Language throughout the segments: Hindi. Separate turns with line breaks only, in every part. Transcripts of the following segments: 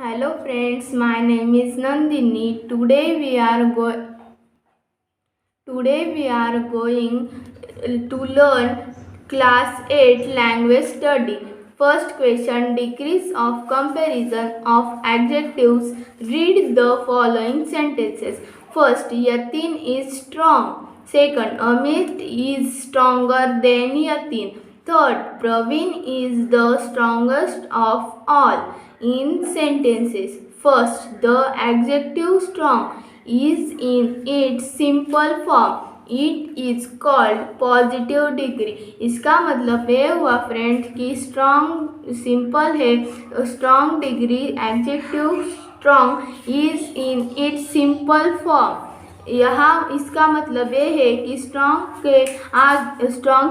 Hello friends, my name is Nandini. Today we are going to learn class 8 language study. First question, decrease of comparison of adjectives. Read the following sentences. First, Yatin is strong. Second, Amit is stronger than Yatin. Third, Praveen is the strongest of all. In sentences, first, the adjective strong is in its simple form. It is called positive degree. इसका मतलब ये हुआ फ्रेंड कि स्ट्रॉन्ग सिंपल है, strong degree adjective strong is in its simple form. यहाँ इसका मतलब ये है कि स्ट्रॉन्ग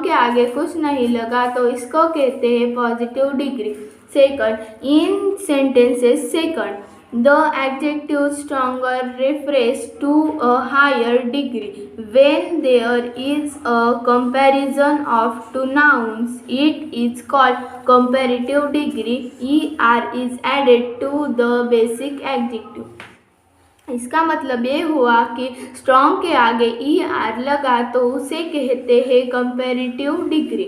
के आगे कुछ नहीं लगा तो इसको कहते हैं positive degree. Second, in sentences second, the adjective stronger refers to a higher degree. When there is a comparison of two nouns, it is called comparative degree. Er is added to the basic adjective. इसका मतलब ये हुआ कि स्ट्रॉन्ग के आगे er लगा तो उसे कहते हैं comparative degree.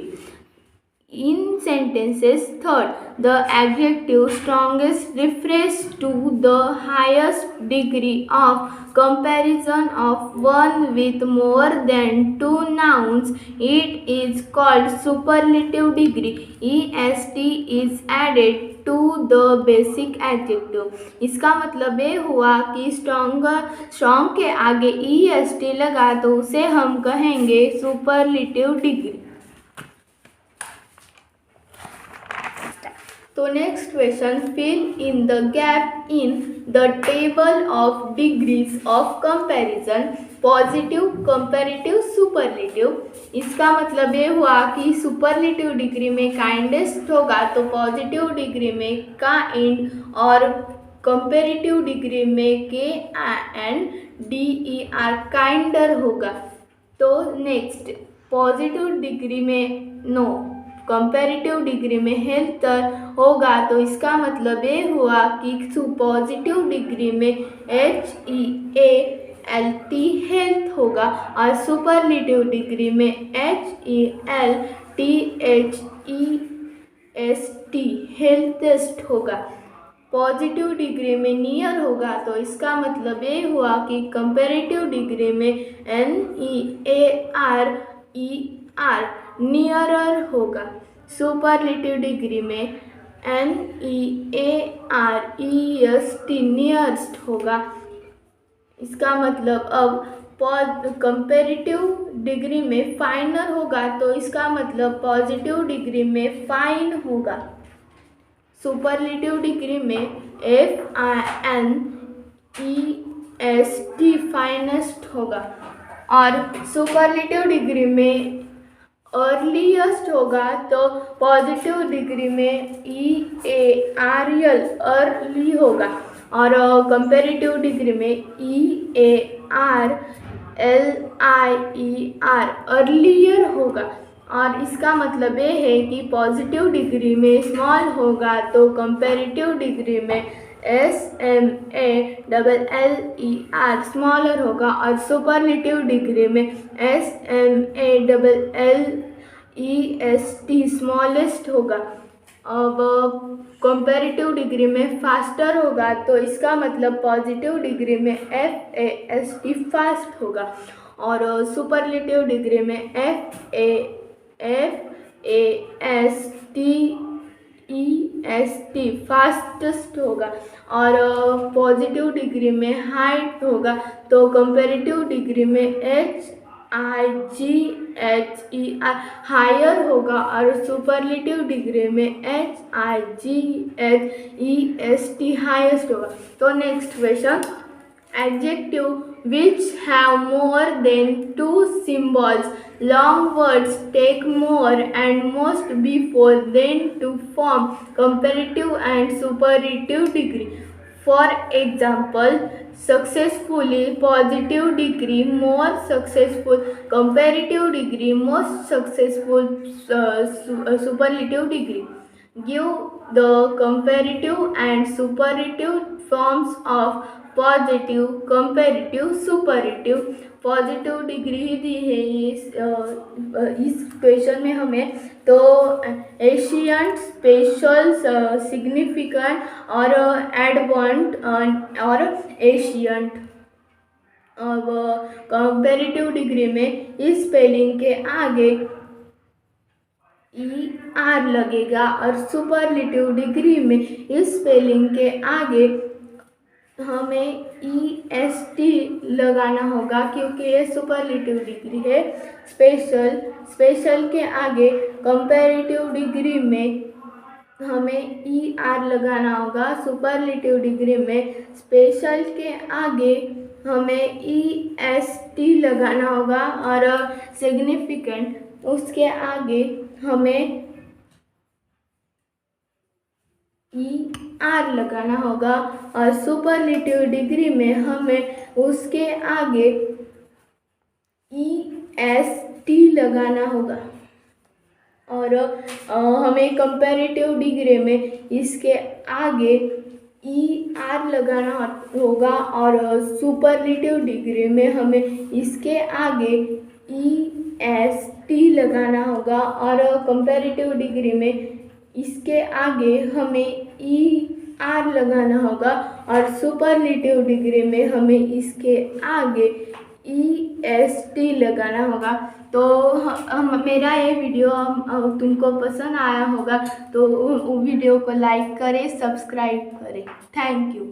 In sentences, third, the adjective strongest refers to the highest degree of comparison of one with more than two nouns. It is called superlative degree. est is added to the basic adjective. इसका मतलब ये हुआ कि स्ट्रॉन्ग के आगे est लगा तो उसे हम कहेंगे सुपरलेटिव डिग्री। तो next question, fill in the gap in the table of degrees of comparison positive, comparative, superlative. इसका मतलब ये हुआ कि सुपरलेटिव डिग्री में काइंडेस्ट होगा तो पॉजिटिव डिग्री में काइंड और कंपैरेटिव डिग्री में KINDER काइंडर होगा। तो नेक्स्ट, पॉजिटिव डिग्री में नो, कंपैरेटिव डिग्री में हेल्थर होगा तो इसका मतलब ये हुआ कि पॉजिटिव डिग्री में HEALT हेल्थ होगा और सुपरलेटिव डिग्री में HELTHEST हेल्थेस्ट होगा। पॉजिटिव डिग्री में नियर होगा तो इसका मतलब ये हुआ कि कंपैरेटिव डिग्री में NEARER नियरर होगा। सुपरलेटिव डिग्री में NEAREST नियरेस्ट होगा। इसका मतलब अब कंपैरेटिव डिग्री में फाइनर होगा तो इसका मतलब पॉजिटिव डिग्री में फाइन होगा। सुपरलेटिव डिग्री में FINEST फाइनेस्ट होगा और सुपरलेटिव डिग्री में अर्लीस्ट होगा तो पॉजिटिव डिग्री में EARL अर्ली होगा और कंपैरेटिव डिग्री में EARLIER अर्लियर होगा। और इसका मतलब ये है कि पॉजिटिव डिग्री में स्मॉल होगा तो कंपैरेटिव डिग्री में SMALLER स्मॉलर होगा और सुपरलेटिव डिग्री में SMALLEST स्मॉलेस्ट होगा। अब कंपैरेटिव डिग्री में फास्टर होगा तो इसका मतलब पॉजिटिव डिग्री में FAST फास्ट होगा और सुपरलेटिव डिग्री में FASTEST फास्टेस्ट होगा और पॉजिटिव डिग्री में हाइट होगा तो कंपैरेटिव डिग्री में HIGHER हायर होगा और सुपरलेटिव डिग्री में HIGHEST हाईएस्ट होगा। तो next question, adjective which have more than two symbols, long words take more and most before them to form comparative and superlative degree. For example, successfully, positive degree, more successful, comparative degree, most successful, superlative degree. Give the comparative and superlative forms of positive, comparative, superlative. Positive degree ही दी है इस क्वेश्चन में हमें। तो एशियंट, स्पेशल, सिग्निफिकेंट और एडवांट और एशियंट। अब कंपेरेटिव डिग्री में इस स्पेलिंग के आगे ER लगेगा और सुपरलेटिव डिग्री में इस स्पेलिंग के आगे हमें EST लगाना होगा क्योंकि ये सुपरलेटिव डिग्री है। स्पेशल के आगे कंपैरेटिव डिग्री में हमें ER लगाना होगा। सुपरलेटिव डिग्री में स्पेशल के आगे हमें EST लगाना होगा और सिग्निफिकेंट उसके आगे हमें ER लगाना होगा और सुपरलेटिव डिग्री में हमें उसके आगे EST लगाना होगा। और हमें कंपैरेटिव डिग्री में इसके आगे ER लगाना होगा और सुपरलेटिव डिग्री में हमें इसके आगे EST लगाना होगा और कंपैरेटिव डिग्री में इसके आगे हमें ER लगाना होगा और सुपरलेटिव डिग्री में हमें इसके आगे EST लगाना होगा। तो मेरा ये वीडियो तुमको पसंद आया होगा तो वीडियो को लाइक करें, सब्सक्राइब करें। Thank you.